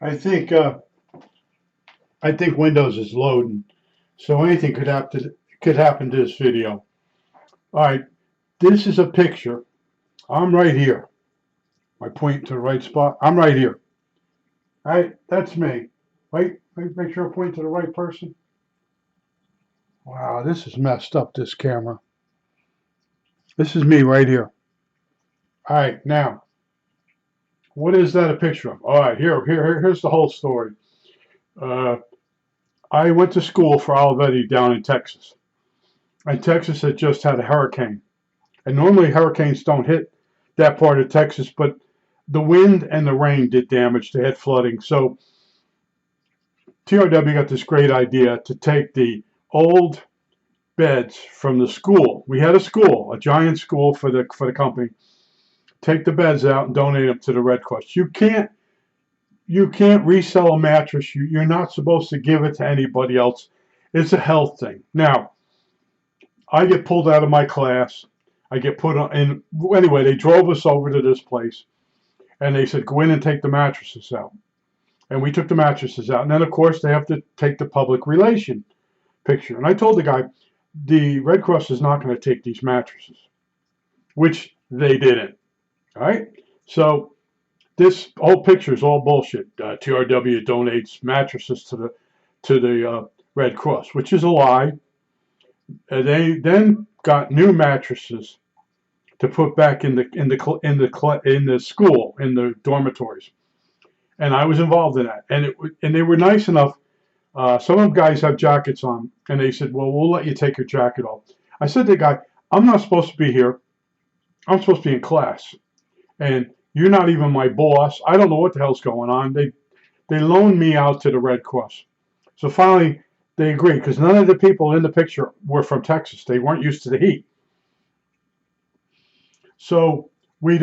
I think I think Windows is loading, so anything could happen to this video. All right, this is a picture. I'm right here. I point to the right spot. I'm right here. All right, that's me. Wait, make sure I point to the right person. Wow, this is messed up. This camera. This is me right here. All right, now what is that a picture of? All right, here's the whole story. Uh, I went to school for Olivetti down in Texas, and Texas had just had a hurricane. And normally hurricanes don't hit that part of Texas, but the wind and the rain did damage. They had flooding. So TRW got this great idea to take the old beds from the school. We had a school, a giant school for the company. Take the beds out and donate them to the Red Cross. You can't resell a mattress. You're not supposed to give it to anybody else. It's a health thing. Now, I get pulled out of my class. I get put on, and anyway, they drove us over to this place, and they said, go in and take the mattresses out. And we took the mattresses out. And then, of course, they have to take the public relation picture. And I told the guy, the Red Cross is not going to take these mattresses, which they didn't. All right? So this whole picture is all bullshit. TRW donates mattresses to the Red Cross, which is a lie. They then got new mattresses to put back in the school, in the dormitories, and I was involved in that. And they were nice enough. Some of the guys have jackets on, and they said, "Well, we'll let you take your jacket off." I said to the guy, "I'm not supposed to be here. I'm supposed to be in class, and you're not even my boss. I don't know what the hell's going on." They loaned me out to the Red Cross. So finally, they agreed because none of the people in the picture were from Texas. They weren't used to the heat. So we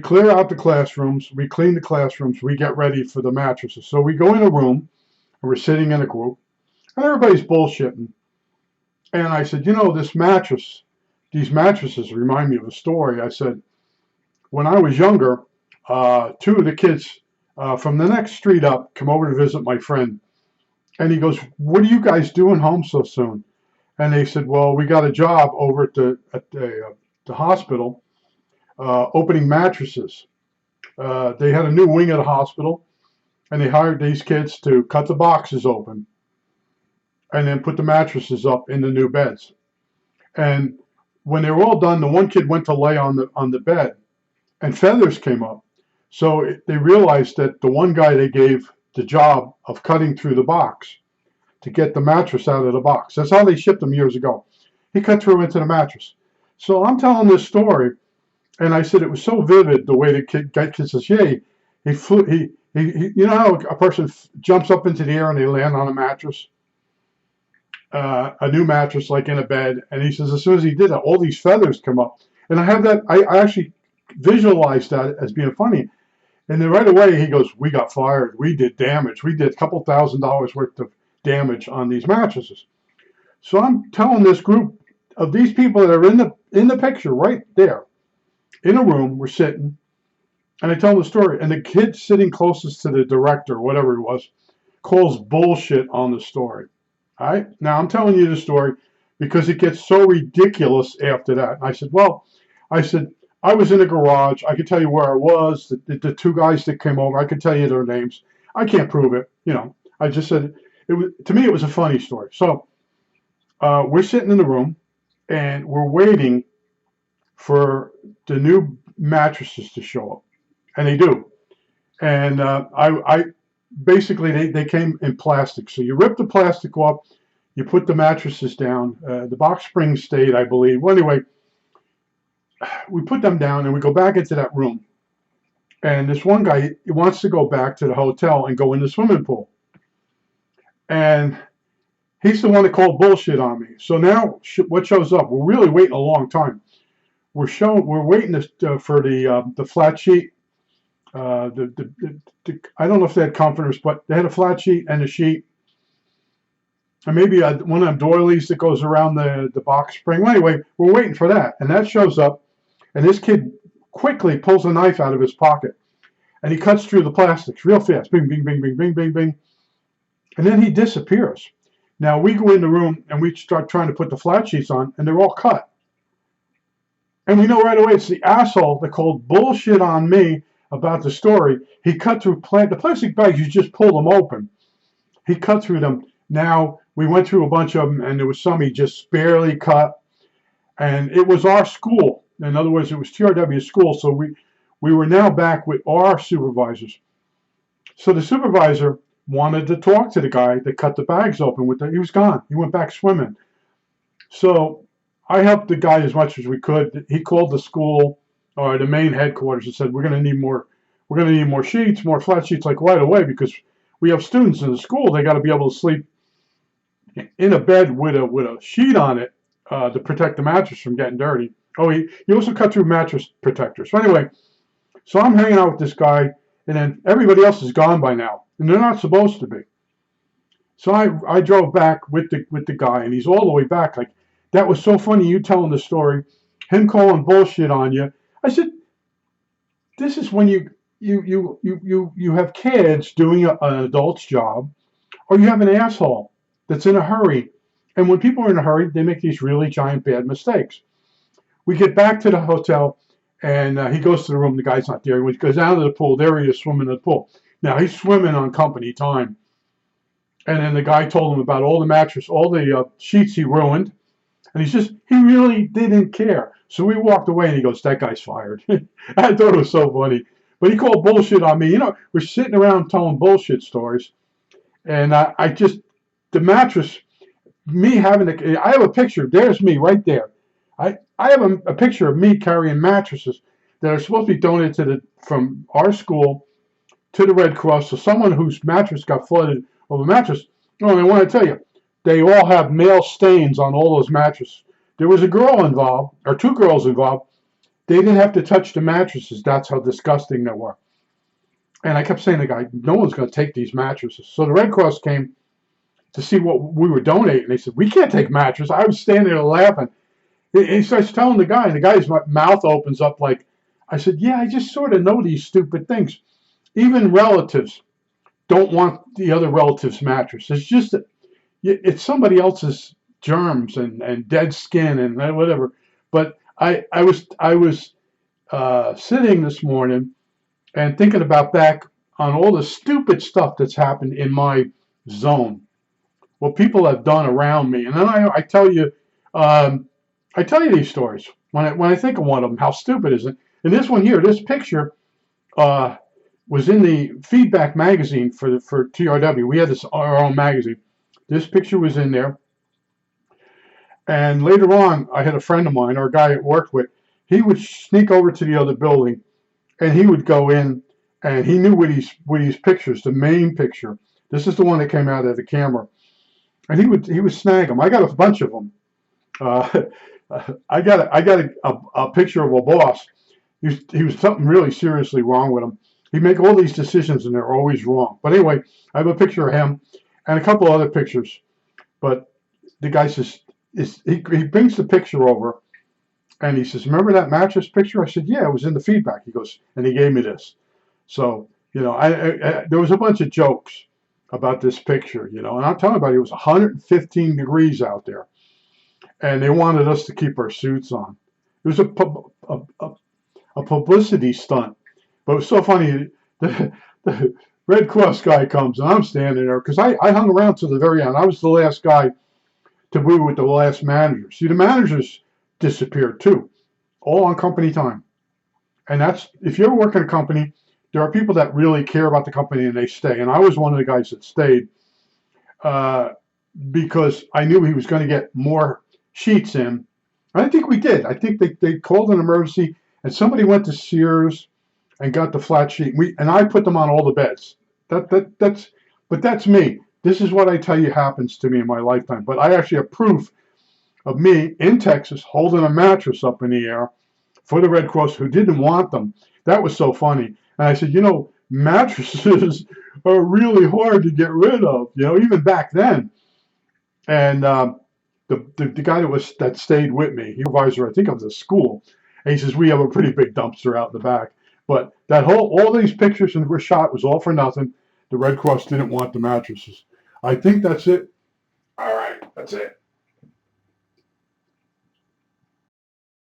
clear out the classrooms, we clean the classrooms, we get ready for the mattresses. So we go in a room, and we're sitting in a group, and everybody's bullshitting. And I said, these mattresses remind me of a story. I said, when I was younger, two of the kids from the next street up come over to visit my friend. And he goes, "What are you guys doing home so soon?" And they said, "Well, we got a job over at the hospital opening mattresses. They had a new wing at the hospital, and they hired these kids to cut the boxes open and then put the mattresses up in the new beds. And when they were all done, the one kid went to lay on the bed, and feathers came up. So they realized that the one guy they gave the job of cutting through the box to get the mattress out of the box. That's how they shipped them years ago. He cut through into the mattress. So I'm telling this story, and I said it was so vivid the way the kid says, "Yeah, he flew. You know how a person jumps up into the air and they land on a mattress, a new mattress, like in a bed." And he says, as soon as he did that, all these feathers come up, and I have that. I actually visualized that as being funny. And then right away he goes, "We got fired. We did damage. We did a couple $1,000s worth of damage on these mattresses." So I'm telling this group of these people that are in the picture right there, in a room, we're sitting, and I tell them the story. And the kid sitting closest to the director, whatever it was, calls bullshit on the story. All right? Now I'm telling you the story because it gets so ridiculous after that. And I said, I was in a garage. I could tell you where I was. The two guys that came over, I could tell you their names. I can't prove it. I just said to me, it was a funny story. So we're sitting in the room, and we're waiting for the new mattresses to show up, and they do. And I basically they came in plastic. So you rip the plastic off, you put the mattresses down. The box springs stayed, I believe. Well, anyway, we put them down, and we go back into that room. And this one guy, he wants to go back to the hotel and go in the swimming pool. And he's the one that called bullshit on me. So now what shows up? We're really waiting a long time. We're waiting for the flat sheet. I don't know if they had comforters, but they had a flat sheet and a sheet. And maybe one of them doilies that goes around the box spring. Well, anyway, we're waiting for that. And that shows up. And this kid quickly pulls a knife out of his pocket. and he cuts through the plastics real fast. Bing, bing, bing, bing, bing, bing, bing. And then he disappears. Now we go in the room and we start trying to put the flat sheets on, and they're all cut. And we know right away it's the asshole that called bullshit on me about the story. He cut through the plastic bags. You just pull them open. He cut through them. Now we went through a bunch of them, and there was some he just barely cut. And it was our school. In other words, it was TRW school. So we were now back with our supervisors. So the supervisor wanted to talk to the guy that cut the bags open. He was gone. He went back swimming. So I helped the guy as much as we could. He called the school or the main headquarters and said, we're going to need more sheets, more flat sheets, like right away, because we have students in the school. They got to be able to sleep in a bed with a sheet on it to protect the mattress from getting dirty. Oh, he also cut through mattress protectors. So anyway, so I'm hanging out with this guy, and then everybody else is gone by now, and they're not supposed to be. So I drove back with the guy, and he's all the way back. Like, that was so funny, you telling the story, him calling bullshit on you. I said, this is when you have kids doing an adult's job, or you have an asshole that's in a hurry. And when people are in a hurry, they make these really giant bad mistakes. We get back to the hotel, and he goes to the room. The guy's not there. He goes down to the pool. There he is swimming in the pool. Now, he's swimming on company time. And then the guy told him about all the mattress, all the sheets he ruined. And he really didn't care. So we walked away, and he goes, that guy's fired. I thought it was so funny. But he called bullshit on me. We're sitting around telling bullshit stories. And the mattress, I have a picture. There's me right there. I have a picture of me carrying mattresses that are supposed to be donated from our school to the Red Cross. So someone whose mattress got flooded over mattress. Oh, I want to tell you, they all have male stains on all those mattresses. There was a girl involved, or two girls involved. They didn't have to touch the mattresses. That's how disgusting they were. And I kept saying to the guy, no one's going to take these mattresses. So the Red Cross came to see what we were donating. They said, we can't take mattresses. I was standing there laughing. He starts telling the guy, and the guy's mouth opens up like, I said, yeah, I just sort of know these stupid things. Even relatives don't want the other relative's mattress. It's just that it's somebody else's germs and dead skin and whatever. But I was sitting this morning and thinking about back on all the stupid stuff that's happened in my zone, what people have done around me, and then I tell you these stories when I think of one of them. How stupid is it? And this one here, this picture, was in the feedback magazine for TRW. We had our own magazine. This picture was in there. And later on, I had a friend of mine, or a guy I worked with. He would sneak over to the other building, and he would go in, and he knew with these pictures, the main picture. This is the one that came out of the camera, and he would snag them. I got a bunch of them. I got a picture of a boss. He was something really seriously wrong with him. He'd make all these decisions, and they're always wrong. But anyway, I have a picture of him and a couple other pictures. But the guy says, he brings the picture over, and he says, remember that mattress picture? I said, yeah, it was in the feedback. He goes, and he gave me this. So, there was a bunch of jokes about this picture, and I'm telling everybody it was 115 degrees out there, and they wanted us to keep our suits on. It was a publicity stunt. But it was so funny. The Red Cross guy comes, and I'm standing there because I hung around to the very end. I was the last guy to be with the last manager. See, the managers disappeared too, all on company time. And that's, if you're working a company, there are people that really care about the company and they stay. And I was one of the guys that stayed because I knew he was going to get more sheets in. And I think we did. I think they called an emergency, and somebody went to Sears and got the flat sheet. And I put them on all the beds. But that's me. This is what I tell you happens to me in my lifetime. But I actually have proof of me in Texas holding a mattress up in the air for the Red Cross who didn't want them. That was so funny. And I said, mattresses are really hard to get rid of, even back then. And the guy that stayed with me, he was supervisor, I think, of the school. And he says, we have a pretty big dumpster out in the back. But that all these pictures that were shot was all for nothing. The Red Cross didn't want the mattresses. I think that's it. All right, that's it.